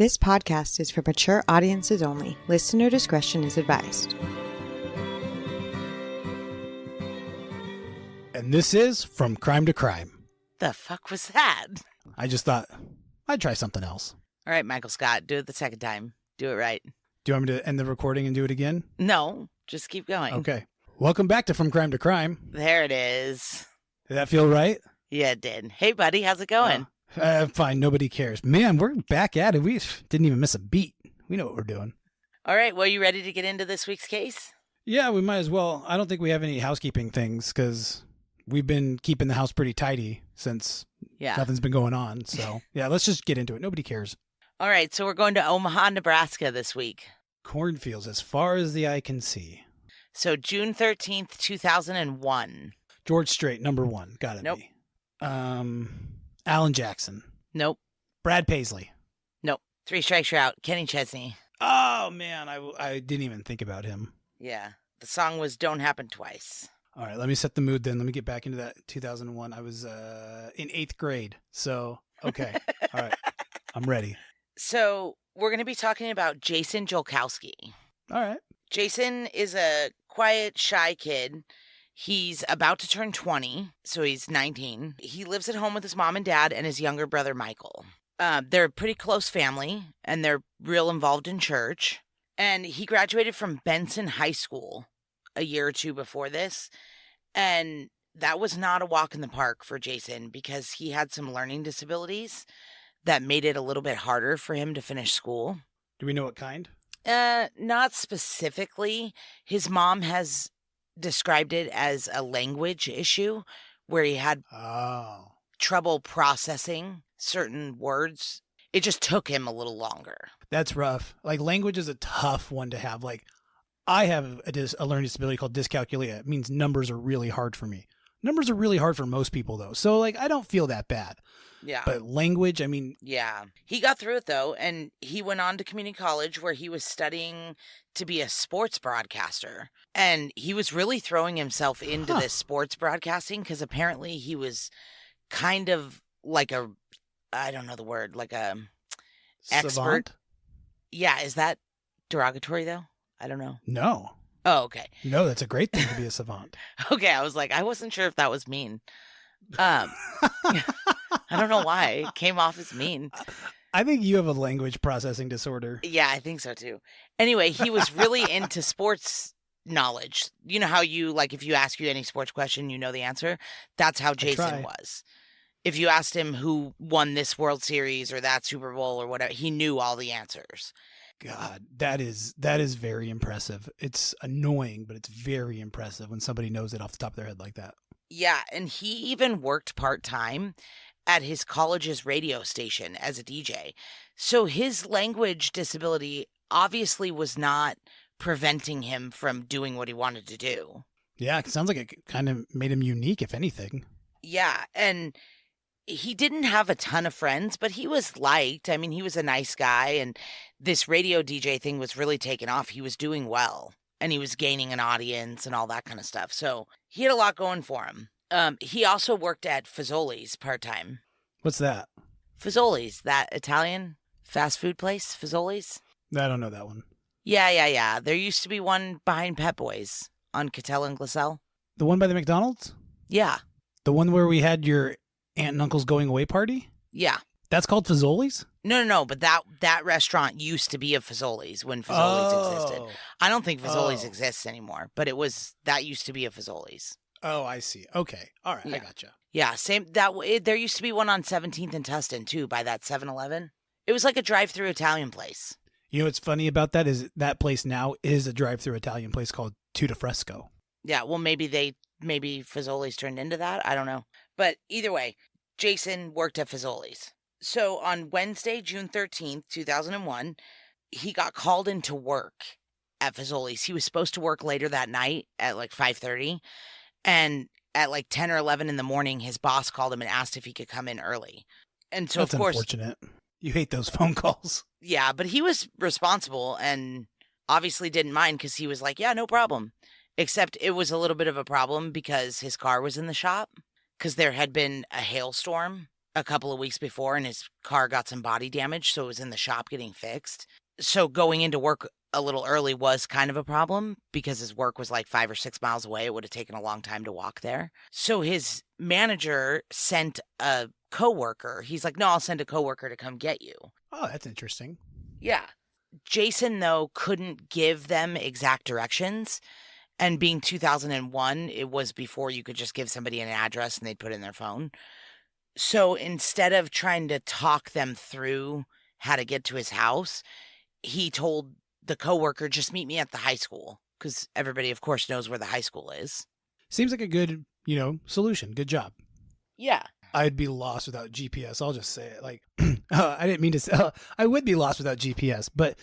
This podcast is for mature audiences only. Listener discretion is advised. And this is From Crime to Crime. The fuck was that? I just thought I'd try something else. All right, Michael Scott, do it the second time. Do it right. Do you want me to end the recording and do it again? No, just keep going. Okay. Welcome back to From Crime to Crime. There it is. Did that feel right? Yeah, it did. Hey, buddy, how's it going? Fine. Nobody cares. Man, we're back at it. We didn't even miss a beat. We know what we're doing. All right, well, you ready to get into this week's case? Yeah, we might as well. I don't think we have any housekeeping things because we've been keeping the house pretty tidy since nothing's been going on. So, yeah, let's just get into it. Nobody cares. All right, so we're going to Omaha, Nebraska this week. Cornfields as far as the eye can see. So June 13th, 2001. George Strait, number one. Gotta Nope. be. Alan Jackson. Nope. Brad Paisley. Nope. Three strikes, you're out. Kenny Chesney. Oh, man. I didn't even think about him. Yeah. The song was Don't Happen Twice. All right. Let me set the mood then. Let me get back into that 2001. I was in 8th grade. So, okay. All right. I'm ready. So we're going to be talking about Jason Jolkowski. All right. Jason is a quiet, shy kid. He's about to turn 20, so he's 19. He lives at home with his mom and dad and his younger brother, Michael. They're a pretty close family, and they're real involved in church. And he graduated from Benson High School a year or two before this. And that was not a walk in the park for Jason because he had some learning disabilities that made it a little bit harder for him to finish school. Do we know what kind? Not specifically. His mom has described it as a language issue where he had trouble processing certain words. It just took him a little longer. That's rough. Like, language is a tough one to have. Like, I have a learning disability called dyscalculia. It means numbers are really hard for me. Numbers are really hard for most people, though. So, like, I don't feel that bad. Yeah. But language, I mean... Yeah. He got through it, though, and he went on to community college where he was studying to be a sports broadcaster. And he was really throwing himself into this sports broadcasting because apparently he was kind of like a, I don't know the word, like a expert. Savant? Yeah. Is that derogatory, though? I don't know. No. Oh, okay. No, that's a great thing to be a savant. Okay. I was like, I wasn't sure if that was mean. I don't know why. It came off as mean. I think you have a language processing disorder. Yeah, I think so too. Anyway, he was really into sports knowledge. You know how you, like, if you ask you any sports question, you know the answer? That's how Jason was. If you asked him who won this World Series or that Super Bowl or whatever, he knew all the answers. God, that is very impressive. It's annoying, but it's very impressive when somebody knows it off the top of their head like that. Yeah, and he even worked part-time at his college's radio station as a DJ. So his language disability obviously was not preventing him from doing what he wanted to do. Yeah, it sounds like it kind of made him unique, if anything. Yeah, and he didn't have a ton of friends, but he was liked. I mean, he was a nice guy, and this radio DJ thing was really taking off. He was doing well, and he was gaining an audience and all that kind of stuff. So he had a lot going for him. He also worked at Fazoli's part-time. What's that? Fazoli's, that Italian fast food place, Fazoli's. I don't know that one. Yeah. There used to be one behind Pep Boys on Cattell and Glasell. The one by the McDonald's? Yeah. The one where we had your aunt and uncle's going away party? Yeah. That's called Fazoli's? No, but that restaurant used to be a Fazoli's when Fazoli's existed. I don't think Fazoli's exists anymore, but that used to be a Fazoli's. Oh, I see. Okay. All right. Yeah. I gotcha. Yeah, same. There used to be one on 17th and Tustin, too, by that 7-Eleven. It was like a drive-through Italian place. You know what's funny about that is that place now is a drive-through Italian place called Tutti Fresco. Yeah, well, maybe Fazoli's turned into that. I don't know. But either way, Jason worked at Fazoli's. So on Wednesday, June 13th, 2001, he got called into work at Fazoli's. He was supposed to work later that night at like 5:30. And at like 10 or 11 in the morning, his boss called him and asked if he could come in early. And so, That's of course, unfortunate. You hate those phone calls. Yeah, but he was responsible and obviously didn't mind because he was like, yeah, no problem. Except it was a little bit of a problem because his car was in the shop because there had been a hailstorm a couple of weeks before and his car got some body damage, so it was in the shop getting fixed. So going into work a little early was kind of a problem because his work was like 5 or 6 miles away. It would have taken a long time to walk there. So his manager sent a coworker. He's like, no, I'll send a coworker to come get you. Oh, that's interesting. Yeah. Jason, though, couldn't give them exact directions. And being 2001, it was before you could just give somebody an address and they'd put it in their phone. So instead of trying to talk them through how to get to his house, he told the coworker, just meet me at the high school, because everybody, of course, knows where the high school is. Seems like a good, solution. Good job. Yeah. I'd be lost without GPS. I'll just say it. Like, I didn't mean to say, I would be lost without GPS, but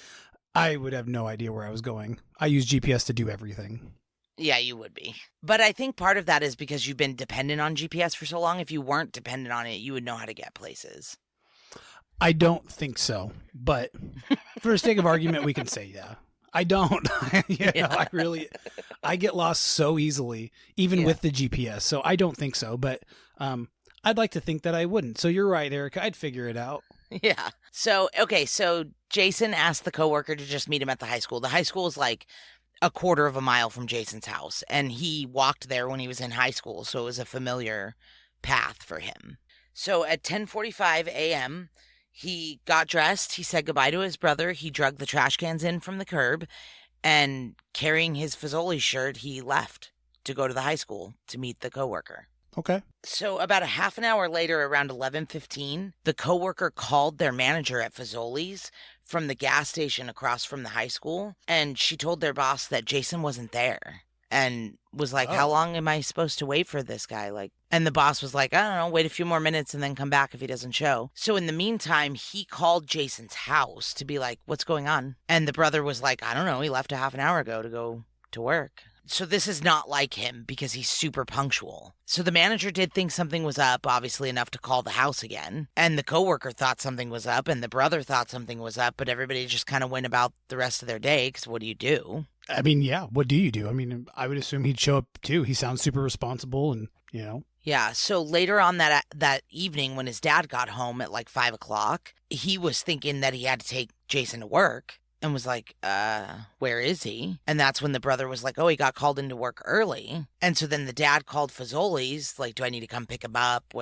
I would have no idea where I was going. I use GPS to do everything. Yeah, you would be. But I think part of that is because you've been dependent on GPS for so long. If you weren't dependent on it, you would know how to get places. I don't think so, but for the sake of argument, we can say, yeah. I don't. I get lost so easily, even with the GPS. So I don't think so, but I'd like to think that I wouldn't. So you're right, Erica. I'd figure it out. Yeah. So Jason asked the coworker to just meet him at the high school. The high school is like a quarter of a mile from Jason's house, and he walked there when he was in high school, so it was a familiar path for him. So at 10:45 a.m., he got dressed, he said goodbye to his brother, he dragged the trash cans in from the curb, and carrying his Fazoli shirt, he left to go to the high school to meet the coworker. Okay. So about a half an hour later, around 11:15, the coworker called their manager at Fazoli's from the gas station across from the high school, and she told their boss that Jason wasn't there and was like, how long am I supposed to wait for this guy? And the boss was like, I don't know, wait a few more minutes and then come back if he doesn't show. So in the meantime, he called Jason's house to be like, what's going on? And the brother was like, I don't know, he left a half an hour ago to go to work. So this is not like him because he's super punctual. So the manager did think something was up, obviously enough to call the house again. And the coworker thought something was up and the brother thought something was up, but everybody just kind of went about the rest of their day because what do you do? I mean, yeah, what do you do? I mean, I would assume he'd show up too. He sounds super responsible and, Yeah, so later on that evening when his dad got home at like 5 o'clock, he was thinking that he had to take Jason to work. And was like, where is he? And that's when the brother was like, oh, he got called into work early. And so then the dad called Fazoli's, like, do I need to come pick him up?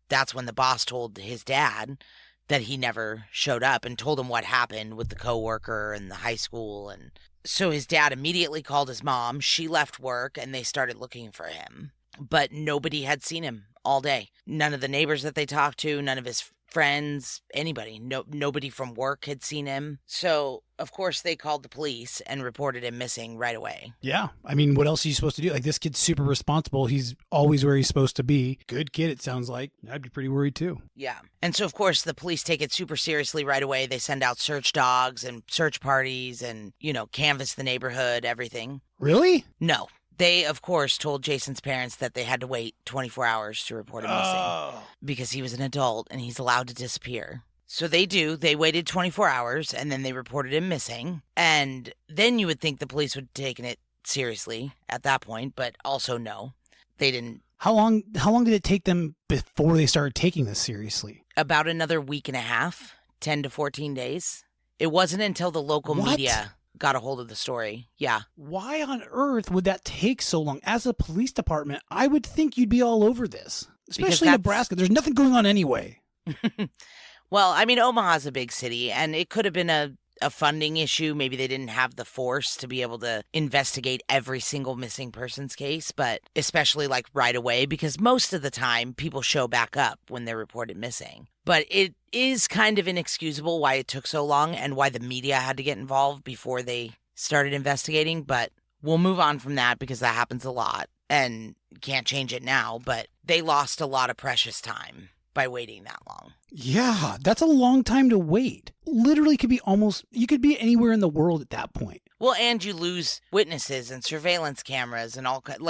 That's when the boss told his dad that he never showed up and told him what happened with the coworker and the high school. And so his dad immediately called his mom. She left work and they started looking for him. But nobody had seen him all day. None of the neighbors that they talked to, none of his friends, anybody. Nobody from work had seen him. So, of course, they called the police and reported him missing right away. Yeah. I mean, what else are you supposed to do? Like, this kid's super responsible. He's always where he's supposed to be. Good kid, it sounds like. I'd be pretty worried, too. Yeah. And so, of course, the police take it super seriously right away. They send out search dogs and search parties and, canvass the neighborhood, everything. Really? No. They, of course, told Jason's parents that they had to wait 24 hours to report him missing because he was an adult and he's allowed to disappear. So they do. They waited 24 hours and then they reported him missing. And then you would think the police would have taken it seriously at that point, but also no, they didn't. How long did it take them before they started taking this seriously? About another week and a half, 10 to 14 days. It wasn't until the local media got a hold of the story. Yeah. Why on earth would that take so long? As a police department, I would think you'd be all over this. Especially Nebraska. There's nothing going on anyway. Well, I mean, Omaha's a big city, and it could have been a funding issue. Maybe they didn't have the force to be able to investigate every single missing person's case, but especially like right away, because most of the time people show back up when they're reported missing. But it is kind of inexcusable why it took so long and why the media had to get involved before they started investigating. But we'll move on from that because that happens a lot and can't change it now. But they lost a lot of precious time by waiting that long. Yeah, that's a long time to wait. Literally you could be anywhere in the world at that point. Well, and you lose witnesses and surveillance cameras and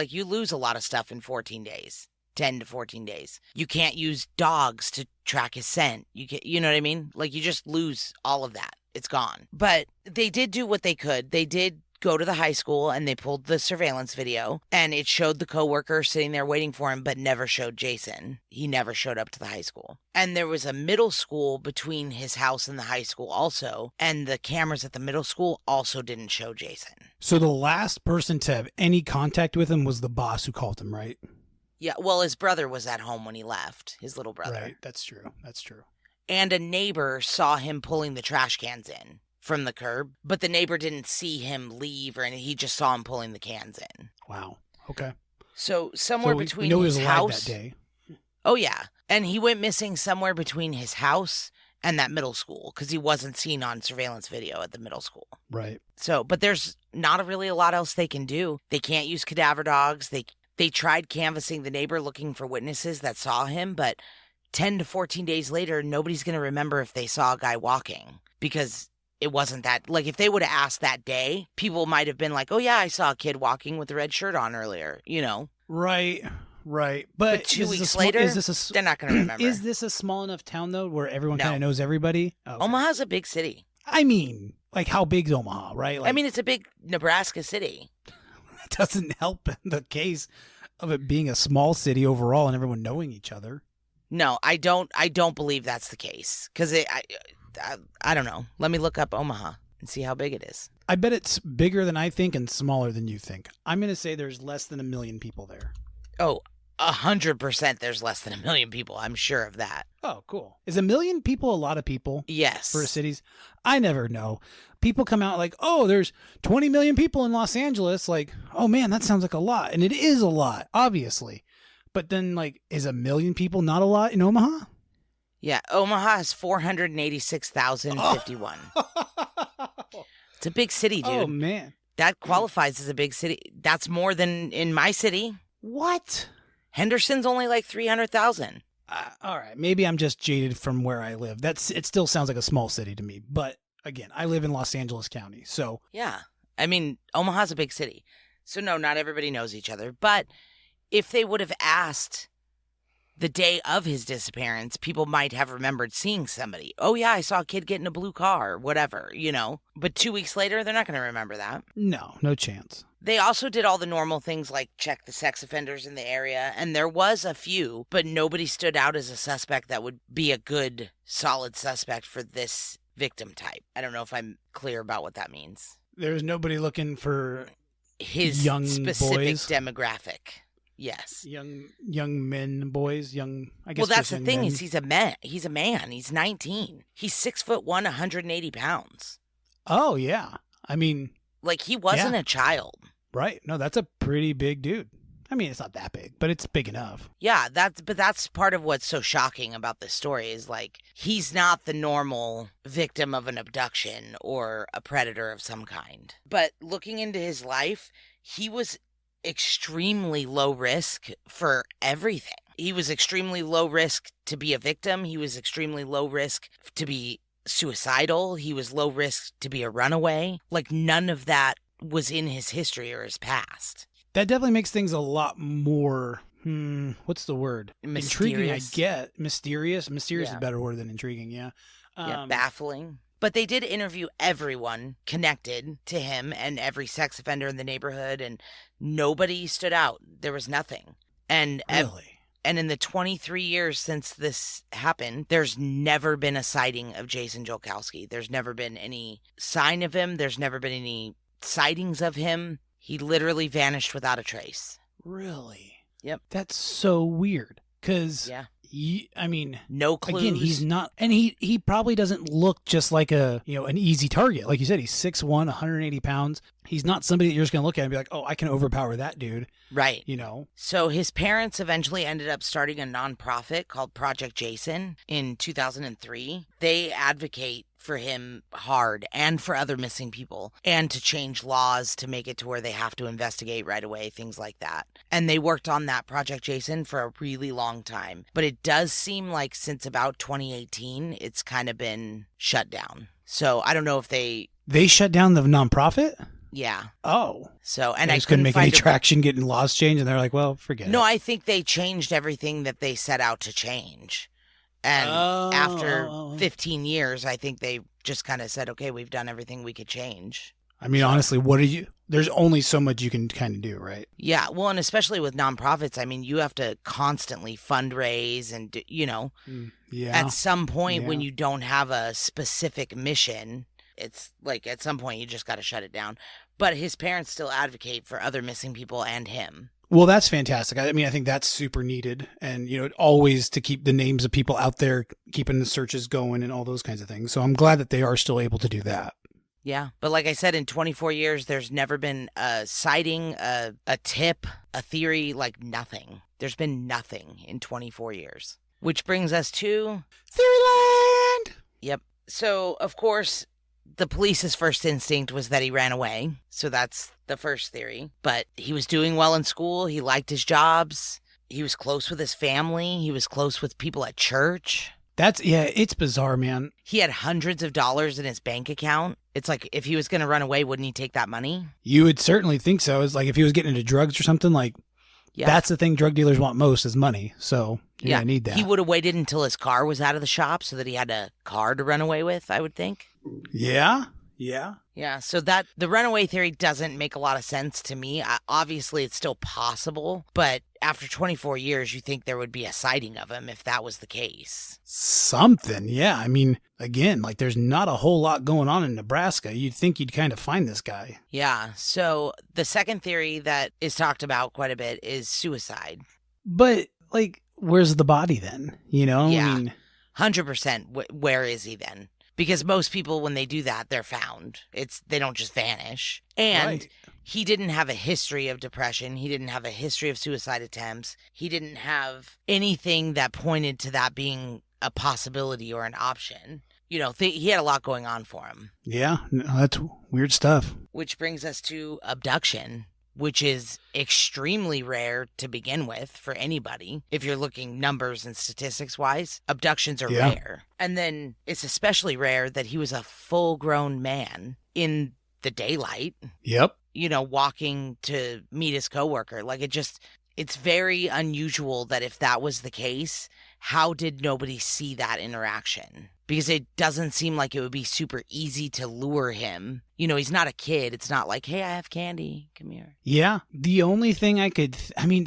you lose a lot of stuff in 14 days. 10 to 14 days. You can't use dogs to track his scent. You know what I mean? Like, you just lose all of that. It's gone. But they did do what they could. They did go to the high school and they pulled the surveillance video and it showed the coworker sitting there waiting for him, but never showed Jason. He never showed up to the high school. And there was a middle school between his house and the high school also. And the cameras at the middle school also didn't show Jason. So the last person to have any contact with him was the boss who called him, right? Yeah, well, his brother was at home when he left, his little brother. Right, that's true. That's true. And a neighbor saw him pulling the trash cans in from the curb, but the neighbor didn't see him leave or anything. He just saw him pulling the cans in. Wow. Okay. So somewhere between we know his he was alive house. that day. Oh, yeah. And he went missing somewhere between his house and that middle school because he wasn't seen on surveillance video at the middle school. Right. So, but there's not really a lot else they can do. They can't use cadaver dogs. They tried canvassing the neighbor looking for witnesses that saw him, but 10 to 14 days later, nobody's going to remember if they saw a guy walking because it wasn't that. Like, if they would have asked that day, people might have been like, oh, yeah, I saw a kid walking with a red shirt on earlier, you know? Right. Right. But 2 weeks later, they're not going to remember. Is this a small enough town, though, where everyone No. kind of knows everybody? Oh, okay. Omaha's a big city. I mean, like, how big's Omaha, right? Like, I mean, it's a big Nebraska city. it doesn't help in the case of it being a small city overall and everyone knowing each other. No, I don't believe that's the case because I don't know. Let me look up Omaha and see how big it is. I bet it's bigger than I think and smaller than you think. I'm going to say there's less than 1 million people there. Oh, 100% there's less than 1 million people. I'm sure of that. Oh, cool. Is 1 million people a lot of people? Yes. For cities? I never know. People come out like, oh, there's 20 million people in Los Angeles. Like, oh man, that sounds like a lot. And it is a lot, obviously. But then, like, is 1 million people not a lot in Omaha? Yeah, Omaha has 486,051. It's a big city, dude. Oh, man. That qualifies as a big city. That's more than in my city. What? Henderson's only like 300,000. All right. Maybe I'm just jaded from where I live. It still sounds like a small city to me. But again, I live in Los Angeles County. So yeah, I mean, Omaha's a big city. So no, not everybody knows each other. But if they would have asked the day of his disappearance, people might have remembered seeing somebody. Oh, yeah, I saw a kid get in a blue car or whatever, you know. But 2 weeks later, they're not going to remember that. no chance. They also did all the normal things like check the sex offenders in the area. And there was a few, but nobody stood out as a suspect that would be a good, solid suspect for this victim type. I don't know if I'm clear about what that means. There's nobody looking for His young specific boys? demographic. Yes. Young men, boys, young. I guess. Well, that's the young thing men. is he's a man. He's a man. He's 19. He's 6'1", 180 pounds. Oh yeah. I mean, Like he wasn't a child. right? No, that's a pretty big dude. I mean, it's not that big, but it's big enough. Yeah, that's part of what's so shocking about this story is like he's not the normal victim of an abduction or a predator of some kind. But looking into his life, he was extremely low risk for everything. He was extremely low risk to be a victim. He was extremely low risk to be suicidal. He was low risk to be a runaway. Like none of that was in his history or his past. That definitely makes things a lot more. What's the word? Intriguing. I Mysterious. get mysterious. Mysterious is Yeah. a better word than intriguing. Yeah. Yeah, baffling. But they did interview everyone connected to him and every sex offender in the neighborhood, and nobody stood out. There was nothing. And Really? and in the 23 years since this happened, there's never been a sighting of Jason Jolkowski. There's never been any sign of him. There's never been any sightings of him. He literally vanished without a trace. Really? Yep. That's so weird. Because Yeah. I mean, No clues. again, he's not, and he probably doesn't look just like an easy target. Like you said, he's 6'1", 180 pounds. He's not somebody that you're just gonna look at and be like, oh, I can overpower that dude. Right. You know. So his parents eventually ended up starting a nonprofit called Project Jason in 2003. They advocate for him hard and for other missing people and to change laws to make it to where they have to investigate right away, things like that. And they worked on that Project Jason for a really long time. But it does seem like since about 2018, it's kind of been shut down. So I don't know if they shut down the nonprofit. yeah. Oh. So, and They I just couldn't make any find a- traction getting laws changed, and they're like, well, forget it. No, I think they changed everything that they set out to change. And after 15 years, I think they just kind of said, okay, we've done everything we could change. I mean, honestly, there's only so much you can kind of do, right? Yeah. Well, and especially with nonprofits, I mean, you have to constantly fundraise and, at some point when you don't have a specific mission, it's like at some point you just got to shut it down. But his parents still advocate for other missing people and him. Well, that's fantastic. I mean, I think that's super needed. And, always to keep the names of people out there, keeping the searches going and all those kinds of things. So I'm glad that they are still able to do that. Yeah. But like I said, in 24 years, there's never been a sighting, a tip, a theory, like nothing. There's been nothing in 24 years. Which brings us to Theoryland! Yep. So, of course, the police's first instinct was that he ran away. So that's the first theory. But he was doing well in school. He liked his jobs. He was close with his family. He was close with people at church. It's bizarre, man. He had hundreds of dollars in his bank account. It's like, if he was going to run away, wouldn't he take that money? You would certainly think so. It's like if he was getting into drugs or something, like, that's the thing drug dealers want most is money. So, I need that. He would have waited until his car was out of the shop so that he had a car to run away with, I would think. Yeah. Yeah, so that the runaway theory doesn't make a lot of sense to me. Obviously, it's still possible, but after 24 years, you think there would be a sighting of him if that was the case. Something, yeah. I mean, again, like there's not a whole lot going on in Nebraska. You'd think you'd kind of find this guy. Yeah, so the second theory that is talked about quite a bit is suicide. But, like, where's the body then? Yeah, I mean, 100%. Where is he then? Because most people, when they do that, they're found. They don't just vanish. And he didn't have a history of depression. He didn't have a history of suicide attempts. He didn't have anything that pointed to that being a possibility or an option. He had a lot going on for him. Yeah, that's weird stuff. Which brings us to abduction, which is extremely rare to begin with for anybody. If you're looking numbers and statistics wise, abductions are rare. And then it's especially rare that he was a full-grown man in the daylight. Yep. Walking to meet his coworker. Like it's very unusual that if that was the case, how did nobody see that interaction? Because it doesn't seem like it would be super easy to lure him. He's not a kid. It's not like, hey, I have candy. Come here. Yeah. The only thing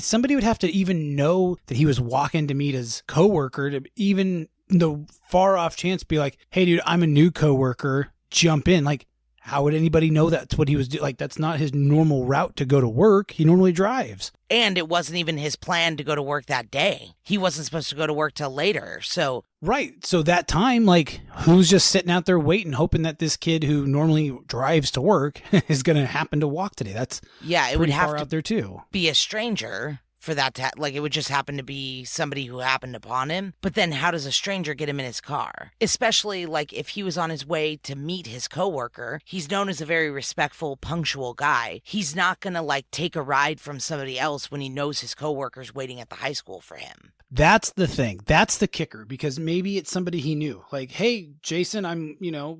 somebody would have to even know that he was walking to meet his coworker to even the far off chance be like, hey, dude, I'm a new coworker. Jump in. Like, how would anybody know that's what he was doing? Like, that's not his normal route to go to work. He normally drives. And it wasn't even his plan to go to work that day. He wasn't supposed to go to work till later. So right. So that time, like, who's just sitting out there waiting, hoping that this kid who normally drives to work is going to happen to walk today? That's it would have far to out there too. Be a stranger for that to it would just happen to be somebody who happened upon him. But then how does a stranger get him in his car? Especially like if he was on his way to meet his coworker, he's known as a very respectful, punctual guy. He's not gonna like take a ride from somebody else when he knows his coworker's waiting at the high school for him. That's the thing. That's the kicker, because maybe it's somebody he knew. Like, hey, Jason, I'm,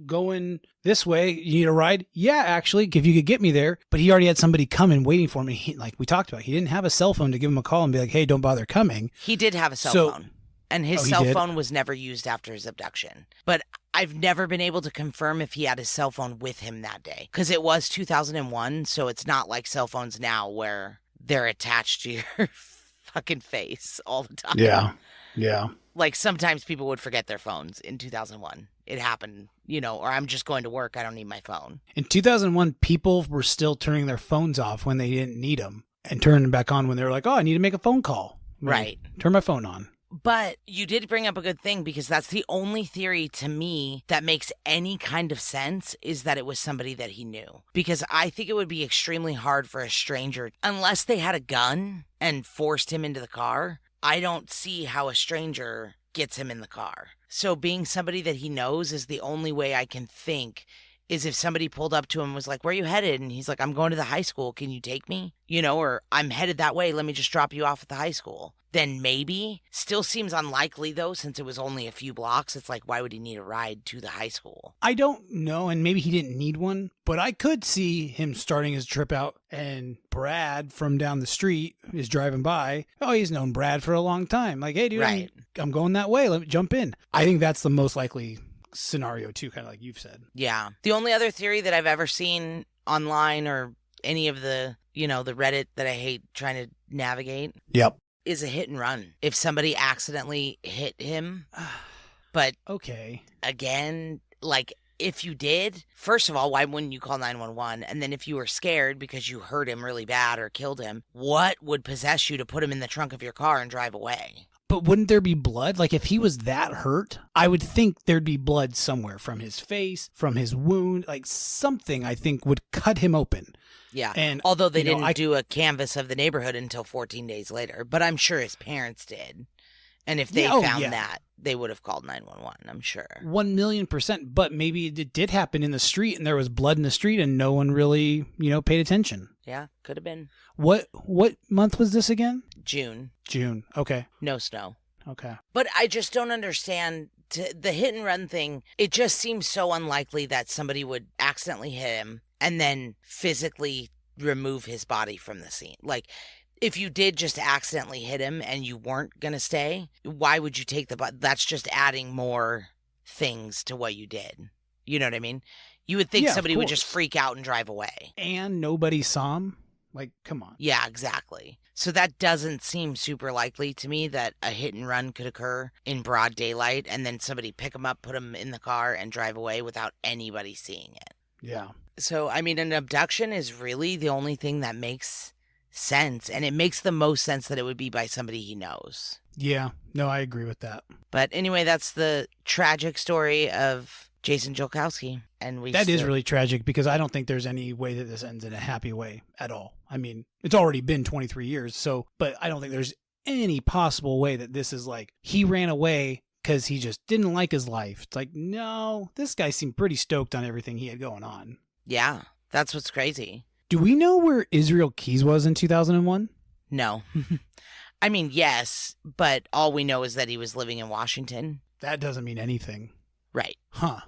going this way. You need a ride? Yeah, actually, if you could get me there. But he already had somebody coming waiting for him. Like we talked about, he didn't have a cell phone to give him a call and be like, hey, don't bother coming. He did have a cell phone. And his cell phone was never used after his abduction. But I've never been able to confirm if he had his cell phone with him that day. Because it was 2001, so it's not like cell phones now where they're attached to your fucking face all the time. Yeah. Like sometimes people would forget their phones in 2001. It happened, or I'm just going to work. I don't need my phone. In 2001, people were still turning their phones off when they didn't need them and turning them back on when they were like, oh, I need to make a phone call. Right. Turn my phone on. But you did bring up a good thing, because that's the only theory to me that makes any kind of sense, is that it was somebody that he knew. Because I think it would be extremely hard for a stranger, unless they had a gun and forced him into the car. I don't see how a stranger gets him in the car. So being somebody that he knows is the only way I can think, is if somebody pulled up to him and was like, where are you headed? And he's like, I'm going to the high school. Can you take me? Or I'm headed that way. Let me just drop you off at the high school. Then maybe. Still seems unlikely, though, since it was only a few blocks. It's like, why would he need a ride to the high school? I don't know, and maybe he didn't need one, but I could see him starting his trip out, and Brad from down the street is driving by. Oh, he's known Brad for a long time. Like, hey, dude, right. I'm going that way. Let me jump in. I think that's the most likely scenario, too, kind of like you've said. Yeah. The only other theory that I've ever seen online or any of the, the Reddit that I hate trying to navigate, Yep. is a hit and run. If somebody accidentally hit him, but Okay. again, like, if you did, first of all, why wouldn't you call 911? And then if you were scared because you hurt him really bad or killed him, what would possess you to put him in the trunk of your car and drive away? But wouldn't there be blood? Like, if he was that hurt, I would think there'd be blood somewhere from his face, from his wound, like something I think would cut him open. Yeah. And although they didn't do a canvass of the neighborhood until 14 days later, but I'm sure his parents did. And if they found that, they would have called 911, I'm sure. 1,000,000%. But maybe it did happen in the street and there was blood in the street and no one really, paid attention. Yeah, could have been. What month was this again? June. Okay. No snow. Okay. But I just don't understand the hit and run thing. It just seems so unlikely that somebody would accidentally hit him and then physically remove his body from the scene. Like, if you did just accidentally hit him and you weren't going to stay, why would you take the body? That's just adding more things to what you did. You know what I mean? You would think somebody would just freak out and drive away. And nobody saw him? Like, come on. Yeah, exactly. So that doesn't seem super likely to me that a hit and run could occur in broad daylight and then somebody pick him up, put him in the car and drive away without anybody seeing it. Yeah. So, I mean, an abduction is really the only thing that makes sense. And it makes the most sense that it would be by somebody he knows. Yeah. No, I agree with that. But anyway, that's the tragic story of Jason Jolkowski. And that is really tragic because I don't think there's any way that this ends in a happy way at all. I mean, it's already been 23 years. But I don't think there's any possible way that this is like he ran away because he just didn't like his life. It's like, no, this guy seemed pretty stoked on everything he had going on. Yeah, that's what's crazy. Do we know where Israel Keys was in 2001? No. I mean, yes, but all we know is that he was living in Washington. That doesn't mean anything. Right. Huh.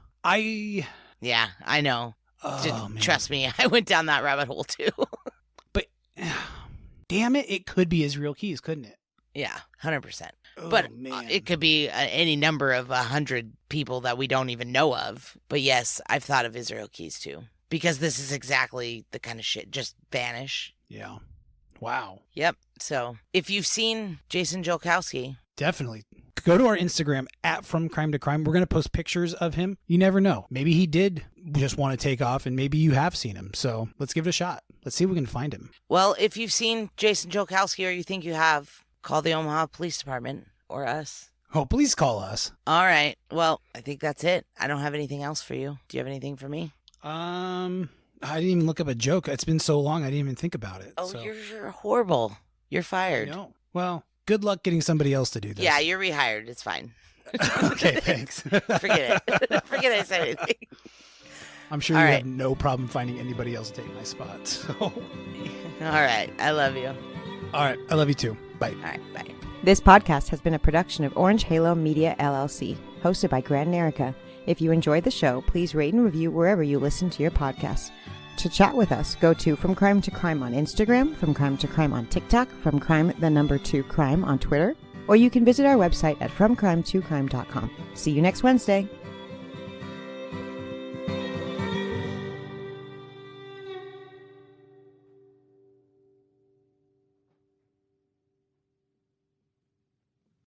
Yeah, I know. Oh, man. Trust me, I went down that rabbit hole too. But, damn it, it could be Israel Keys, couldn't it? Yeah, 100%. Oh, but man. It could be any number of 100 people that we don't even know of. But yes, I've thought of Israel Keys too. Because this is exactly the kind of shit. Just vanish. Yeah. Wow. Yep. So if you've seen Jason Jolkowski. Definitely. Go to our Instagram at From Crime to Crime. We're going to post pictures of him. You never know. Maybe he did just want to take off and maybe you have seen him. So let's give it a shot. Let's see if we can find him. Well, if you've seen Jason Jolkowski or you think you have, call the Omaha Police Department or us. Oh, please call us. All right. Well, I think that's it. I don't have anything else for you. Do you have anything for me? I didn't even look up a joke. It's been so long, I didn't even think about it. Oh, so. You're horrible. You're fired. No. Well, good luck getting somebody else to do this. Yeah, you're rehired. It's fine. Okay, thanks. Forget it. Forget I said anything. I'm sure you have no problem finding anybody else to take my spot. So. All right. I love you. All right. I love you too. Bye. All right. Bye. This podcast has been a production of Orange Halo Media, LLC, hosted by Grant and Erica. If you enjoyed the show, please rate and review wherever you listen to your podcasts. To chat with us, go to From Crime to Crime on Instagram, From Crime to Crime on TikTok, From Crime 2 Crime on Twitter, or you can visit our website at FromCrime2Crime.com. See you next Wednesday.